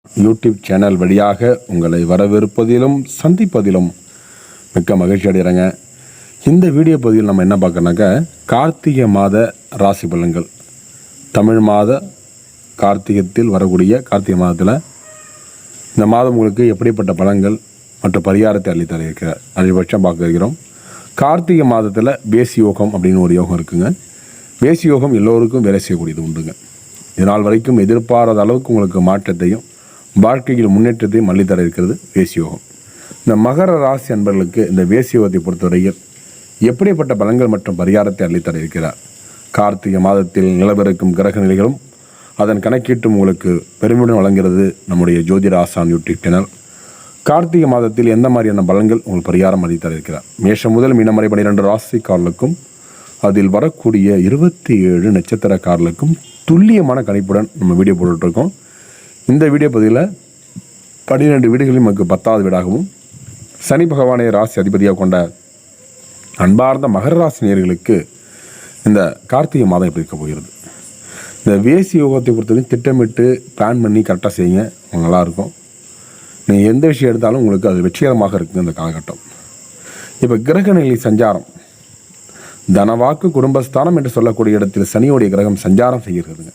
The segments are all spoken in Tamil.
யூடியூப் சேனல் வழியாக உங்களை வரவேற்பதிலும் சந்திப்பதிலும் மிக்க மகிழ்ச்சி அடைகிறேங்க. இந்த வீடியோ பதிவில் நம்ம என்ன பார்க்கணுனாக்கா, கார்த்திகை மாத ராசி பலன்கள். தமிழ் மாத கார்த்திகத்தில் வரக்கூடிய கார்த்திகை மாதத்தில் இந்த மாதம் உங்களுக்கு எப்படிப்பட்ட பலன்கள் மற்றும் பரிகாரத்தை அள்ளித்தர இருக்கிற அதிகபட்சம் பார்க்க இருக்கிறோம். கார்த்திகை மாதத்தில் பேசி யோகம் அப்படின்னு ஒரு யோகம் இருக்குங்க. பேசி யோகம் எல்லோருக்கும் வேலை செய்யக்கூடியது உண்டுங்க. இதனால் வரைக்கும் எதிர்பாராத அளவுக்கு உங்களுக்கு மாற்றத்தையும் வாழ்க்கையில் முன்னேற்றத்தையும் அள்ளித்தர இருக்கிறது வேசி யோகம். இந்த மகர ராசி அன்பர்களுக்கு இந்த வேசி யோகத்தை பொறுத்தவரையில் எப்படிப்பட்ட பலன்கள் மற்றும் பரிகாரத்தை அள்ளித்தர இருக்கிறார். கார்த்திகை மாதத்தில் நிலவிருக்கும் கிரக நிலைகளும் அதன் கணக்கீட்டும் உங்களுக்கு பெருமையுடன் வழங்குகிறது நம்முடைய ஜோதிட ஆசான் யூடியூப் சேனல். கார்த்திகை மாதத்தில் எந்த மாதிரியான பலன்கள் உங்களுக்கு பரிகாரம் அளித்தர இருக்கிறார். மேஷம் முதல் மீனம் வரை 12 ராசிக்காரர்களுக்கும் அதில் வரக்கூடிய 27 நட்சத்திரக்காரர்களுக்கும் துல்லியமான கணிப்புடன் நம்ம வீடியோ போட்டுட்ருக்கோம். இந்த வீடியோ பதிவில் 12 வீடுகளில் நமக்கு 10வது வீடாகவும் சனி பகவானை ராசி அதிபதியாக கொண்ட அன்பார்ந்த மகர ராசி நேயர்களுக்கு இந்த கார்த்திகை மாதம் எப்படி இருக்க போகிறது. இந்த வேசி யோகத்தை பொறுத்தவரைக்கும் திட்டமிட்டு பிளான் பண்ணி கரெக்டாக செய்யுங்க, நல்லாயிருக்கும். நீங்கள் எந்த விஷயம் எடுத்தாலும் உங்களுக்கு அது வெற்றிகரமாக இருக்குது இந்த காலகட்டம். இப்போ கிரக நிலை சஞ்சாரம், தனவாக்கு குடும்பஸ்தானம் என்று சொல்லக்கூடிய இடத்தில் சனியோடைய கிரகம் சஞ்சாரம் செய்கிறதுங்க.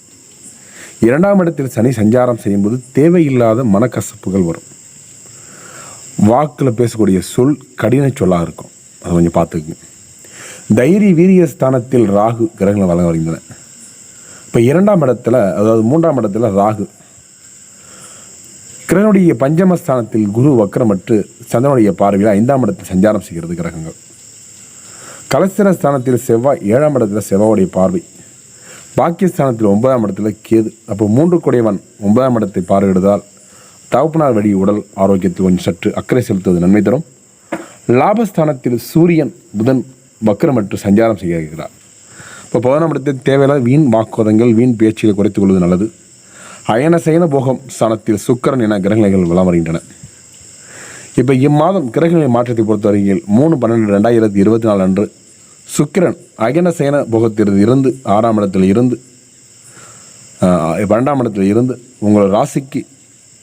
2ஆம் இடத்தில் சனி சஞ்சாரம் செய்யும்போது தேவையில்லாத மனக்கசப்புகள் வரும். வாக்கில் பேசக்கூடிய சொல் கடின சொல்லாக இருக்கும், அதை கொஞ்சம் பார்த்துக்குங்க. தைரிய வீரிய ஸ்தானத்தில் ராகு கிரகங்களை வளங்க வருகின்றன. இப்போ 2ஆம் இடத்துல, அதாவது 3ஆம் இடத்துல ராகு கிரகனுடைய பஞ்சமஸ்தானத்தில் குரு வக்கரமற்று சந்திரனுடைய பார்வையில் 5ஆம் இடத்தில் சஞ்சாரம் செய்கிறது கிரகங்கள். கலஸ்திர ஸ்தானத்தில் செவ்வாய் 7ஆம் இடத்துல செவ்வாயுடைய பார்வை, பாக்கியஸ்தானத்தில் 9ஆம் இடத்துல கேது. அப்போ 3 குடையவன் 9ஆம் இடத்தை பார்வையிடுவதால் தகப்பனார் வழி உடல் ஆரோக்கியத்தில் கொஞ்சம் சற்று அக்கறை செலுத்துவது நன்மை தரும். லாபஸ்தானத்தில் சூரியன் புதன் வக்கரமற்று சஞ்சாரம் செய்ய இருக்கிறார். இப்போ 11ஆம் இடத்தில் தேவையில்லாத வீண் வாக்குவாதங்கள் வீண் பேச்சுகளை குறைத்துக் கொள்வது நல்லது. அயன சயன போகம் ஸ்தானத்தில் சுக்கிரன் என கிரகநிலைகள் வலம் வருகின்றன. இப்போ இம்மாதம் கிரகநிலை மாற்றத்தை பொறுத்தவரையில் 3/12/2024 அன்று சுக்கிரன் அயன சயன போகத்திலிருந்து இருந்து 6ஆம் இடத்தில் இருந்து 12ஆம் இடத்தில் இருந்து உங்கள் ராசிக்கு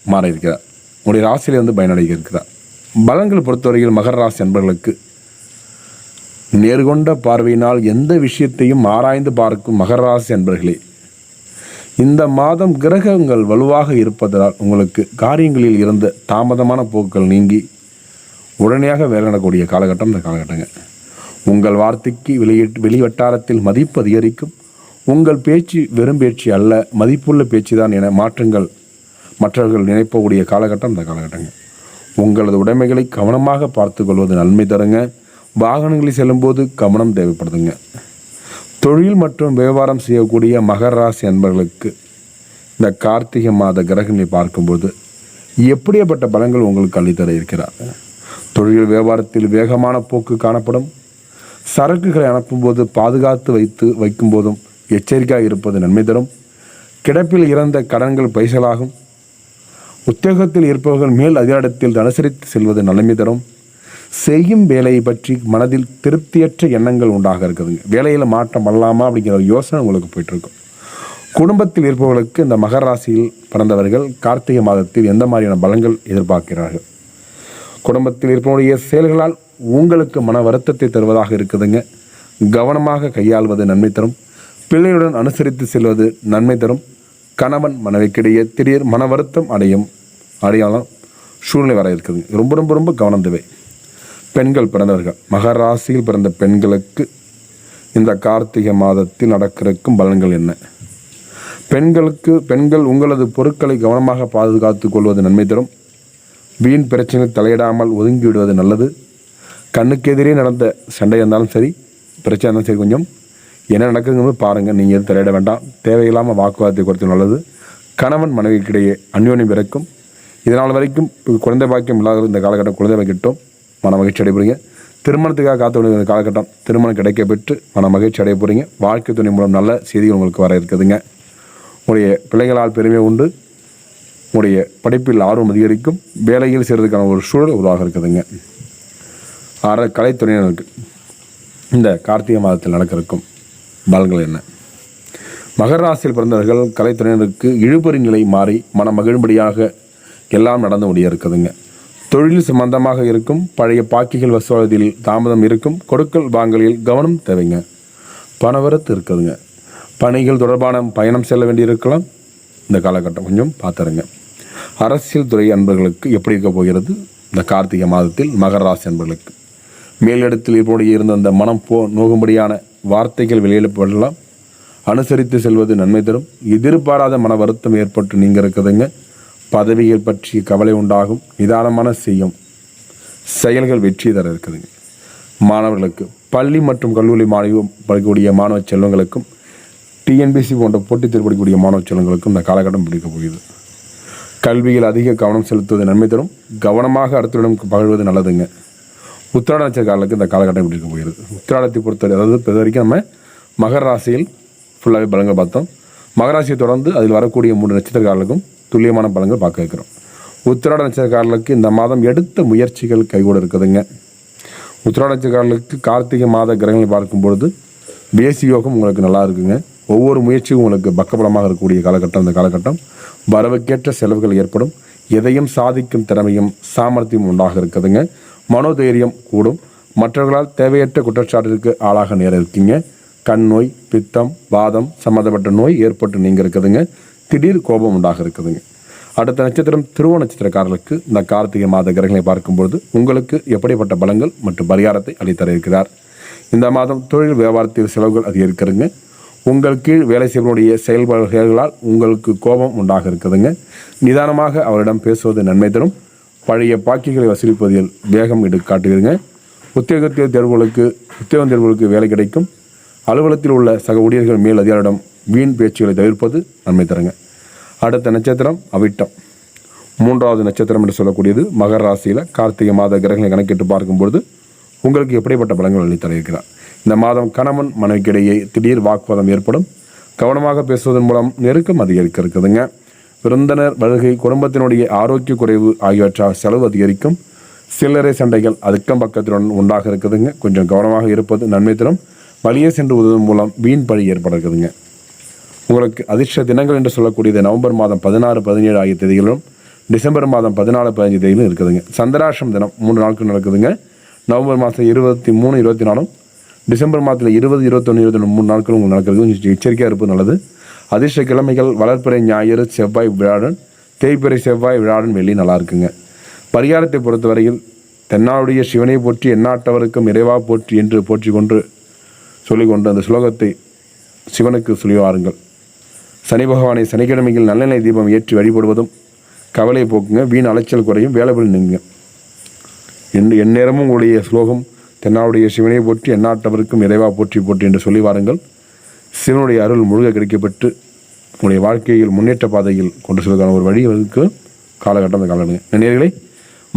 மாற இருக்கிறார். உங்களுடைய ராசியிலிருந்து பயனடைய இருக்கிறார். பலன்கள் பொறுத்தவரையில் மகர ராசி அன்பர்களுக்கு நேர்கொண்ட பார்வையினால் எந்த விஷயத்தையும் ஆராய்ந்து பார்க்கும் மகர ராசி அன்பர்களே, இந்த மாதம் கிரகங்கள் வலுவாக இருப்பதால் உங்களுக்கு காரியங்களில் இருந்த தாமதமான போக்குகள் நீங்கி உடனடியாக வேலை நடக்கக்கூடிய காலகட்டம் இந்த காலகட்டங்க. உங்கள் வார்த்தைக்கு வெளிவட்டாரத்தில் மதிப்பு அதிகரிக்கும். உங்கள் பேச்சு வெறும் பேச்சு அல்ல, மதிப்புள்ள பேச்சு தான் என மாற்றங்கள் மற்றவர்கள் நினைப்பக்கூடிய காலகட்டம் இந்த காலகட்டங்க. உங்களது உடைமைகளை கவனமாக பார்த்து கொள்வது நன்மை தருங்க. வாகனங்களில் செல்லும்போது கவனம் தேவைப்படுதுங்க. தொழில் மற்றும் வியாபாரம் செய்யக்கூடிய மகர ராசி அன்பர்களுக்கு இந்த கார்த்திகை மாத கிரகங்களை பார்க்கும்போது எப்படிப்பட்ட பலன்கள் உங்களுக்கு அளித்தர இருக்கிறார். தொழில் வியாபாரத்தில் வேகமான போக்கு காணப்படும். சரக்குகளை அனுப்பும்போது பாதுகாத்து வைக்கும் போதும் எச்சரிக்கையாக இருப்பது நன்மை தரும். கிடப்பில் இறந்த கடன்கள் பைசலாகும். உத்தியோகத்தில் இருப்பவர்கள் மேல் அதிகாரத்தில் அனுசரித்து செல்வது நன்மை தரும். செய்யும் வேலையை பற்றி மனதில் திருப்தியற்ற எண்ணங்கள் உண்டாக இருக்குதுங்க. வேலையில் மாற்றம் பண்ணலாமா அப்படிங்கிற ஒரு யோசனை உங்களுக்கு போயிட்டுருக்கும். குடும்பத்தில் இருப்பவர்களுக்கு இந்த மகர ராசியில் பிறந்தவர்கள் கார்த்திகை மாதத்தில் எந்த மாதிரியான பலன்கள் எதிர்பார்க்கிறார்கள். குடும்பத்தில் இருப்பவருடைய செயல்களால் உங்களுக்கு மன வருத்தத்தை தருவதாக இருக்குதுங்க. கவனமாக கையாள்வது நன்மை தரும். பிள்ளையுடன் அனுசரித்து செல்வது நன்மை தரும். கணவன் மனைவிக்கிடையே திடீர் மன வருத்தம் அடையாளம் சூழ்நிலை வர இருக்குதுங்க. ரொம்ப ரொம்ப ரொம்ப கவனம் தேவை. பெண்கள் பிறந்தவர்கள், மகர ராசியில் பிறந்த பெண்களுக்கு இந்த கார்த்திகை மாதத்தில் நடக்கிறக்கும் பலன்கள் என்ன. பெண்கள் உங்களது பொருட்களை கவனமாக பாதுகாத்து கொள்வது நன்மை தரும். வீண் பிரச்சனையில் தலையிடாமல் ஒதுங்கி விடுவது நல்லது. கண்ணுக்கு எதிரே நடந்த சண்டையாக இருந்தாலும் சரி, பிரச்சனை இருந்தாலும் சரி, கொஞ்சம் என்ன நடக்குதுங்கிறது பாருங்கள். நீங்கள் எதுவும் தலையிட வேண்டாம். தேவையில்லாமல் வாக்குவாதத்தை கொடுத்து நல்லது. கணவன் மனைவிக்கிடையே அந்யோன்யம் பிறக்கும். இதனால் வரைக்கும் குழந்தை பாக்கியம் இல்லாத இந்த காலகட்டம் குழந்தை பாக்கிட்டும் மன மகிழ்ச்சி அடைய போகிறீங்க. திருமணத்துக்காக காத்து இந்த காலகட்டம் திருமணம் கிடைக்க பெற்று மன மகிழ்ச்சி அடைய போகிறீங்க. வாழ்க்கை துணை மூலம் நல்ல செய்திகள் உங்களுக்கு வர இருக்குதுங்க. உங்களுடைய பிள்ளைகளால் பெருமை உண்டு. உங்களுடைய படிப்பில் ஆர்வம் அதிகரிக்கும். வேலையில் செய்கிறதுக்கான ஒரு சூழல் உருவாக இருக்குதுங்க. கலைத்துறையினருக்கு இந்த கார்த்திகை மாதத்தில் நடக்கிறக்கும் பலன்கள் என்ன. மகர ராசியில் பிறந்தவர்கள் கலைத்துறையினருக்கு இழுபறி நிலை மாறி மன மகிழும்படியாக எல்லாம் நடந்து முடிய இருக்குதுங்க. தொழில் சம்பந்தமாக இருக்கும் பழைய பாக்கிகள் வசூலத்தில் தாமதம் இருக்கும். கொடுக்கல் வாங்கலில் கவனம் தேவைங்க. பணவரத்து இருக்குதுங்க. பணிகள் தொடர்பான பயணம் செல்ல வேண்டியிருக்கலாம். இந்த காலகட்டம் கொஞ்சம் பார்த்துருங்க. அரசியல் துறை அன்பர்களுக்கு எப்படி இருக்க போகிறது இந்த கார்த்திகை மாதத்தில்? மகர ராசி அன்பர்களுக்கு மேலிடத்தில் இருந்த அந்த மனம் நோகும்படியான வார்த்தைகள் வெளியிடப்படலாம். அனுசரித்து செல்வது நன்மை தரும். எதிர்பாராத மன வருத்தம் ஏற்பட்டு நீங்கள் இருக்குதுங்க. பதவிகள் பற்றி கவலை உண்டாகும். நிதானமான செய்யும் செயல்கள் வெற்றி தர இருக்குதுங்க. மாணவர்களுக்கு பள்ளி மற்றும் கல்லூரி படிக்கக்கூடிய மாணவ செல்வங்களுக்கும் டிஎன்பிசி போன்ற போட்டித் தேர்வு படிக்கக்கூடிய மாணவ செல்வங்களுக்கும் இந்த காலகட்டம் பிடிக்க போகிறது. கல்வியில் அதிக கவனம் செலுத்துவது நன்மை தரும். கவனமாக அடுத்தவிடம் பகழ்வது நல்லதுங்க. உத்திராட நட்சத்திரக்காரர்களுக்கு இந்த காலகட்டம் பிடிக்க போகிறது. உத்திராடத்தை பொறுத்தவரை, அதாவது இது வரைக்கும் நம்ம மகர ராசியில் ஃபுல்லாகவே பலங்கள் பார்த்தோம். மகராசியை தொடர்ந்து அதில் வரக்கூடிய 3 நட்சத்திரக்காரர்களுக்கும் துல்லியமான பலங்கள் பார்க்க வைக்கிறோம். உத்திராட நட்சத்திரக்காரர்களுக்கு இந்த மாதம் எடுத்த முயற்சிகள் கைகூட இருக்குதுங்க. உத்திராட நட்சத்திரக்காரர்களுக்கு கார்த்திகை மாத கிரகங்களை பார்க்கும்பொழுது பேசி யோகம் உங்களுக்கு நல்லா இருக்குங்க. ஒவ்வொரு முயற்சியும் உங்களுக்கு பக்கபலமாக இருக்கக்கூடிய காலகட்டம். இந்த காலகட்டம் வரவுக்கேற்ற செலவுகள் ஏற்படும். எதையும் சாதிக்கும் திறமையும் சாமர்த்தியம் உண்டாக இருக்குதுங்க. மனோதைரியம் கூடும். மற்றவர்களால் தேவையற்ற குற்றச்சாட்டிற்கு ஆளாக நேர இருக்கீங்க. கண் நோய், பித்தம், வாதம் சம்மந்தப்பட்ட நோய் ஏற்பட்டு நீங்கள் இருக்குதுங்க. திடீர் கோபம் உண்டாக இருக்குதுங்க. அடுத்த நட்சத்திரம் திருவோண நட்சத்திரக்காரர்களுக்கு இந்த கார்த்திகை மாத கிரகங்களை பார்க்கும்பொழுது உங்களுக்கு எப்படிப்பட்ட பலங்கள் மற்றும் பரிகாரத்தை அளித்தர இருக்கிறார். இந்த மாதம் தொழில் வியாபாரத்தில் செலவுகள் அதிகரிக்கிறதுங்க. உங்கள் கீழ் வேலை செய்வனுடைய செயல்பாடுகளால் உங்களுக்கு கோபம் உண்டாக இருக்குதுங்க. நிதானமாக அவரிடம் பேசுவது நன்மை தரும். பழைய பாக்கிகளை வசூலிப்பதில் வேகம் காட்டுவீங்க. உத்தியோகம் தேர்வுகளுக்கு வேலை கிடைக்கும். அலுவலகத்தில் உள்ள சக ஊழியர்கள் மேல் அதிகாரிடம் வீண் பேச்சுகளை தவிர்ப்பது நன்மை தருங்க. அடுத்த நட்சத்திரம் அவிட்டம், 3வது நட்சத்திரம் என்று சொல்லக்கூடியது. மகர ராசியில் கார்த்திகை மாத கிரகங்களை கணக்கிட்டு பார்க்கும்பொழுது உங்களுக்கு எப்படிப்பட்ட பலங்கள் அளித்தர இருக்கிறார். இந்த மாதம் கணவன் மனைவிக்கிடையே திடீர் வாக்குவாதம் ஏற்படும். கவனமாக பேசுவதன் மூலம் நெருக்கம் அதிகரிக்க இருக்குதுங்க. விருந்தினர் வருகை, குடும்பத்தினுடைய ஆரோக்கிய குறைவு ஆகியவற்றால் செலவு அதிகரிக்கும். சில்லறை சண்டைகள் அக்கம் பக்கத்துடன் உண்டாக இருக்குதுங்க. கொஞ்சம் கவனமாக இருப்பது நன்மை தரும். வழியே சென்று உதவும் மூலம் வீண் பழி ஏற்பட இருக்குதுங்க. உங்களுக்கு அதிர்ஷ்ட தினங்கள் என்று சொல்லக்கூடியது நவம்பர் மாதம் 16, 17 ஆகிய தேதிகளும் டிசம்பர் மாதம் 14, 15 தேதிகளும் இருக்குதுங்க. சந்திராஷ்டம் தினம் 3 நாட்கள் நடக்குதுங்க. நவம்பர் மாதம் 23, 24, டிசம்பர் மாதத்தில் 20, 21, 22 3 நாட்களும் உங்களுக்கு நடக்கிறது. எச்சரிக்கையாக இருப்பது நல்லது. அதிர்ஷ்ட கிழமைகள் வளர்ப்பிறை ஞாயிறு, செவ்வாய், வியாழன், தேய்பிறை செவ்வாய், வியாழன், வெள்ளி நல்லா இருக்குங்க. பரிகாரத்தை பொறுத்தவரையில் தென்னாளுடைய சிவனை போற்றி எந்நாட்டவருக்கும் இறைவா போற்றி என்று போற்றி கொண்டு சொல்லிக்கொண்டு அந்த ஸ்லோகத்தை சிவனுக்கு சொல்லி வாருங்கள். சனி பகவானை சனிக்கிழமையில் நல்லெண்ணெய் தீபம் ஏற்றி வழிபடுவதும் கவலை போக்குங்க. வீண் அலைச்சல் குறையும். வேலைபில் நீங்க எந்நேரமும் உங்களுடைய ஸ்லோகம் தென்னாளுடைய சிவனை போற்றி எந்நாட்டவருக்கும் இறைவா போற்றி போற்றி என்று சொல்லி வாருங்கள். சிவனுடைய அருள் முழுக கிடைக்கப்பட்டு உங்களுடைய வாழ்க்கையில் முன்னேற்ற பாதையில் கொண்டு செல்வதற்கான ஒரு வழிக்கு காலகட்டம் காலகட்டங்க. நேயர்களே,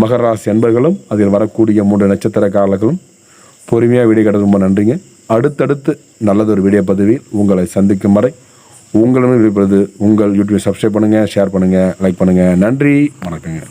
மகர ராசி அன்பர்களும் அதில் வரக்கூடிய 3 நட்சத்திரக்காரர்களும் பொறுமையாக வீடியோ கிடையாது. ரொம்ப நன்றிங்க. அடுத்தடுத்து நல்லதொரு வீடியோ பதிவில் உங்களை சந்திக்கும் வரை உங்களிடம் விடுபடுது உங்கள் யூடியூப் சப்ஸ்கிரைப் பண்ணுங்கள், ஷேர் பண்ணுங்கள், லைக் பண்ணுங்கள். நன்றி, வணக்கங்க.